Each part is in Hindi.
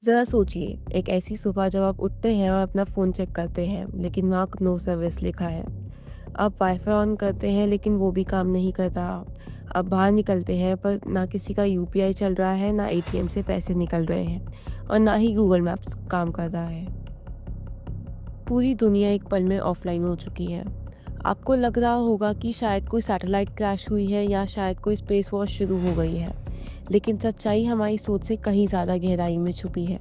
ज़रा सोचिए, एक ऐसी सुबह जब आप उठते हैं और अपना फ़ोन चेक करते हैं, लेकिन वहाँ नो सर्विस लिखा है। आप वाईफ़ाई ऑन करते हैं, लेकिन वो भी काम नहीं कर रहा। आप बाहर निकलते हैं, पर ना किसी का यूपीआई चल रहा है, ना एटीएम से पैसे निकल रहे हैं और ना ही गूगल मैप्स काम कर रहा है। पूरी दुनिया एक पल में ऑफ़लाइन हो चुकी है। आपको लग रहा होगा कि शायद कोई सैटेलाइट क्रैश हुई है या शायद कोई स्पेस वॉर शुरू हो गई है। लेकिन सच्चाई हमारी सोच से कहीं ज़्यादा गहराई में छुपी है।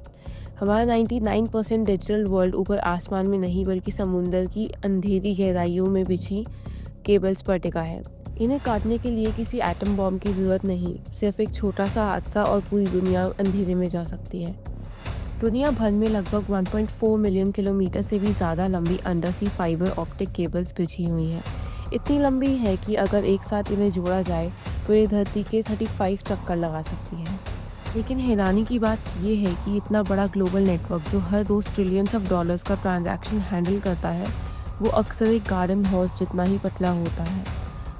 हमारा 99% डिजिटल वर्ल्ड ऊपर आसमान में नहीं बल्कि समुंदर की अंधेरी गहराइयों में बिछी केबल्स पर टिका है। इन्हें काटने के लिए किसी एटम बॉम्ब की ज़रूरत नहीं, सिर्फ एक छोटा सा हादसा और पूरी दुनिया अंधेरे में जा सकती है। दुनिया भर में लगभग 1.4 मिलियन किलोमीटर से भी ज़्यादा लंबी undersea fibre optic cables बिछी हुई हैं। इतनी लंबी है कि अगर एक साथ इन्हें जोड़ा जाए तो ये धरती के 35 चक्कर लगा सकती है। लेकिन हैरानी की बात यह है कि इतना बड़ा ग्लोबल नेटवर्क जो हर रोज़ ट्रिलियंस ऑफ डॉलर्स का ट्रांजैक्शन हैंडल करता है, वो अक्सर एक गार्डन हॉर्स जितना ही पतला होता है।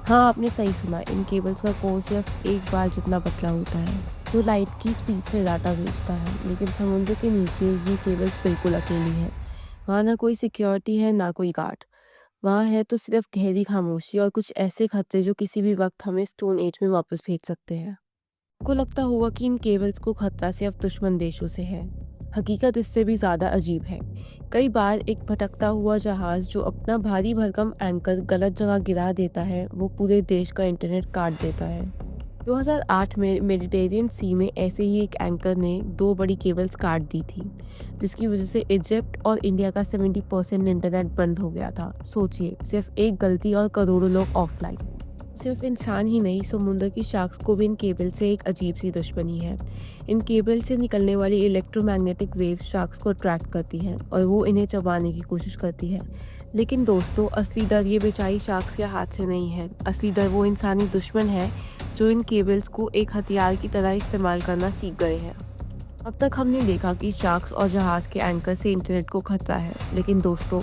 हाँ, आपने सही सुना, इन केबल्स का कोर सिर्फ एक बार जितना पतला होता है, जो लाइट की स्पीड से डाटा भेजता है। लेकिन समुद्र के नीचे ये केबल्स बिल्कुल अकेली हैं। वहाँ ना कोई सिक्योरिटी है, ना कोई गार्ड। वहाँ है तो सिर्फ गहरी खामोशी और कुछ ऐसे खतरे जो किसी भी वक्त हमें स्टोन एज में वापस भेज सकते हैं। आपको लगता होगा कि इन केबल्स को खतरा सिर्फ दुश्मन देशों से है। हकीकत इससे भी ज़्यादा अजीब है। कई बार एक भटकता हुआ जहाज़ जो अपना भारी भरकम एंकर गलत जगह गिरा देता है, वो पूरे देश का इंटरनेट काट देता है। 2008 में मेडिटेरियन सी में ऐसे ही एक एंकर ने 2 बड़ी केबल्स काट दी थी, जिसकी वजह से इजिप्ट और इंडिया का 70% इंटरनेट बंद हो गया था। सोचिए, सिर्फ एक गलती और करोड़ों लोग ऑफलाइन। सिर्फ इंसान ही नहीं, समुद्र की शार्क्स को भी इन केबल से एक अजीब सी दुश्मनी है। इन केबल से निकलने वाली इलेक्ट्रोमैग्नेटिक वेव्स शार्क्स को अट्रैक्ट करती हैं और वो इन्हें चबाने की कोशिश करती है। लेकिन दोस्तों, असली डर ये बेचारी शार्क्स के हाथ से नहीं है। असली डर वो इंसानी दुश्मन है जो इन केबल्स को एक हथियार की तरह इस्तेमाल करना सीख गए हैं। अब तक हमने देखा कि शार्क्स और जहाज के एंकर से इंटरनेट को खतरा है, लेकिन दोस्तों,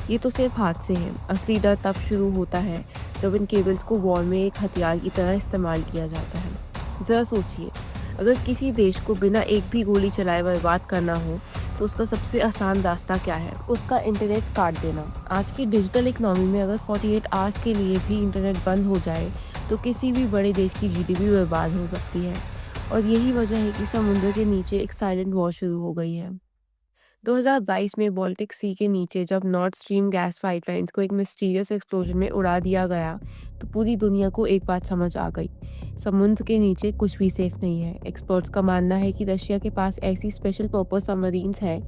ये तो सिर्फ हादसे हैं। असली डर तब शुरू होता है जब इन केबल्स को वॉर में एक हथियार की तरह इस्तेमाल किया जाता है। ज़रा सोचिए, अगर किसी देश को बिना एक भी गोली चलाए बर्बाद करना हो तो उसका सबसे आसान रास्ता क्या है? उसका इंटरनेट काट देना। आज की डिजिटल इकोनॉमी में अगर 48 आवर्स के लिए भी इंटरनेट बंद हो जाए तो किसी भी बड़े देश की जीडीपी बर्बाद हो सकती है। और यही वजह है कि समुद्र के नीचे एक साइलेंट वॉर शुरू हो गई है। 2022 में बाल्टिक सी के नीचे जब नॉर्थ स्ट्रीम गैस पाइपलाइंस को एक मिस्टीरियस एक्सप्लोजन में उड़ा दिया गया, तो पूरी दुनिया को एक बात समझ आ गई, समुद्र के नीचे कुछ भी सेफ नहीं है। एक्सपर्ट्स का मानना है कि रशिया के पास ऐसी स्पेशल पर्पस सबमरीन्स हैं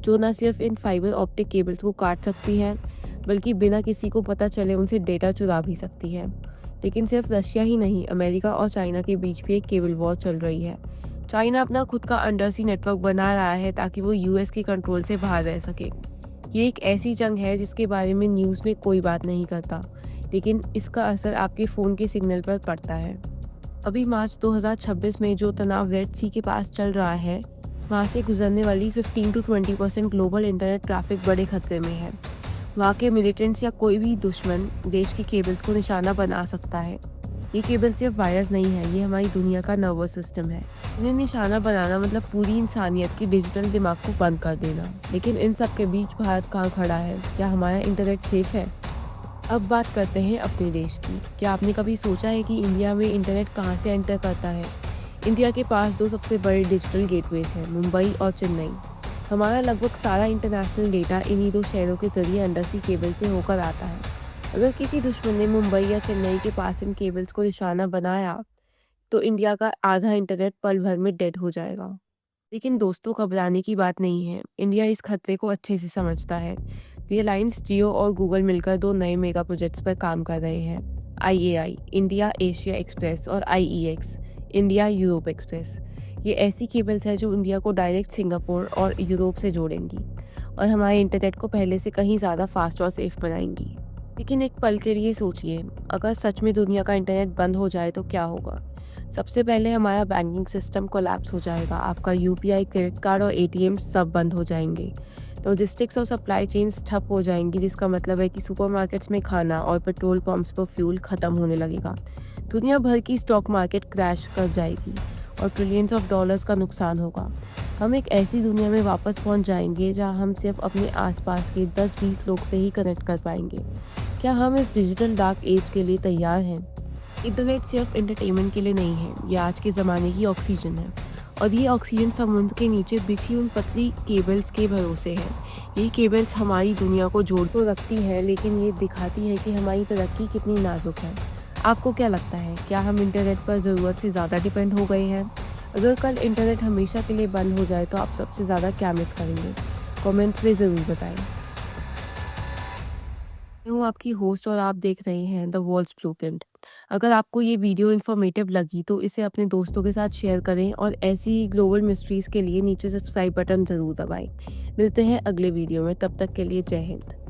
जो न सिर्फ इन फाइबर ऑप्टिक केबल्स को काट सकती हैं, बल्कि बिना किसी को पता चले उनसे डेटा चुरा भी सकती है। लेकिन सिर्फ रशिया ही नहीं, अमेरिका और चाइना के बीच भी एक केबल वॉर चल रही है। चाइना अपना खुद का अंडरसी नेटवर्क बना रहा है ताकि वो यूएस के कंट्रोल से बाहर रह सके। ये एक ऐसी जंग है जिसके बारे में न्यूज़ में कोई बात नहीं करता, लेकिन इसका असर आपके फ़ोन के सिग्नल पर पड़ता है। अभी मार्च 2026 में जो तनाव रेड सी के पास चल रहा है, वहाँ से गुजरने वाली 15 to 20% ग्लोबल इंटरनेट ट्रैफिक बड़े खतरे में है। वहाँ के मिलिटेंट्स या कोई भी दुश्मन देश की केबल्स को निशाना बना सकता है। ये केबल सिर्फ वायर्स नहीं है, ये हमारी दुनिया का नर्वस सिस्टम है। इन्हें निशाना बनाना मतलब पूरी इंसानियत की डिजिटल दिमाग को बंद कर देना। लेकिन इन सब के बीच भारत कहाँ खड़ा है? क्या हमारा इंटरनेट सेफ है? अब बात करते हैं अपने देश की। क्या आपने कभी सोचा है कि इंडिया में इंटरनेट कहाँ से एंटर करता है? इंडिया के पास 2 सबसे बड़े डिजिटल गेटवेज हैं, मुंबई और चेन्नई। हमारा लगभग सारा इंटरनेशनल डेटा इन्हीं 2 शहरों के जरिए अंडरसी केबल से होकर आता है। अगर किसी दुश्मन ने मुंबई या चेन्नई के पास इन केबल्स को निशाना बनाया, तो इंडिया का आधा इंटरनेट पल भर में डेड हो जाएगा। लेकिन दोस्तों, घबराने की बात नहीं है। इंडिया इस खतरे को अच्छे से समझता है। रिलायंस जियो और गूगल मिलकर 2 नए मेगा प्रोजेक्ट्स पर काम कर रहे हैं। आईएआई इंडिया एशिया एक्सप्रेस और आईईएक्स इंडिया यूरोप एक्सप्रेस। ये ऐसी केबल्स हैं जो इंडिया को डायरेक्ट सिंगापुर और यूरोप से जोड़ेंगी और हमारे इंटरनेट को पहले से कहीं ज़्यादा फास्ट और सेफ बनाएंगी। लेकिन एक पल के लिए सोचिए, अगर सच में दुनिया का इंटरनेट बंद हो जाए तो क्या होगा? सबसे पहले हमारा बैंकिंग सिस्टम कोलैप्स हो जाएगा। आपका यूपीआई, क्रेडिट कार्ड और एटीएम सब बंद हो जाएंगे। लॉजिस्टिक्स और सप्लाई चेन्स ठप हो जाएंगी, जिसका मतलब है कि सुपरमार्केट्स में खाना और पेट्रोल पंप्स पर फ्यूल खत्म होने लगेगा। दुनिया भर की स्टॉक मार्केट क्रैश कर जाएगी और ट्रिलियंस ऑफ डॉलर्स का नुकसान होगा। हम एक ऐसी दुनिया में वापस पहुंच जाएंगे जहां हम सिर्फ अपने आसपास के 10-20 लोग से ही कनेक्ट कर पाएंगे। क्या हम इस डिजिटल डार्क एज के लिए तैयार हैं? इंटरनेट सिर्फ एंटरटेनमेंट के लिए नहीं है, ये आज के ज़माने की ऑक्सीजन है। और ये ऑक्सीजन समुद्र के नीचे बिछी उन पतली केबल्स के भरोसे है। ये केबल्स हमारी दुनिया को जोड़ तो रखती है, लेकिन ये दिखाती है कि हमारी तरक्की कितनी नाजुक है। आपको क्या लगता है, क्या हम इंटरनेट पर ज़रूरत से ज़्यादा डिपेंड हो गए हैं? अगर कल इंटरनेट हमेशा के लिए बंद हो जाए तो आप सबसे ज़्यादा क्या मिस करेंगे? कमेंट्स में ज़रूर बताएं। मैं हूँ आपकी होस्ट और आप देख रहे हैं द वर्ल्ड्स ब्लूप्रिंट। अगर आपको ये वीडियो इन्फॉर्मेटिव लगी तो इसे अपने दोस्तों के साथ शेयर करें और ऐसी ग्लोबल मिस्ट्रीज़ के लिए नीचे सब्सक्राइब बटन ज़रूर दबाएं। मिलते हैं अगले वीडियो में, तब तक के लिए जय हिंद।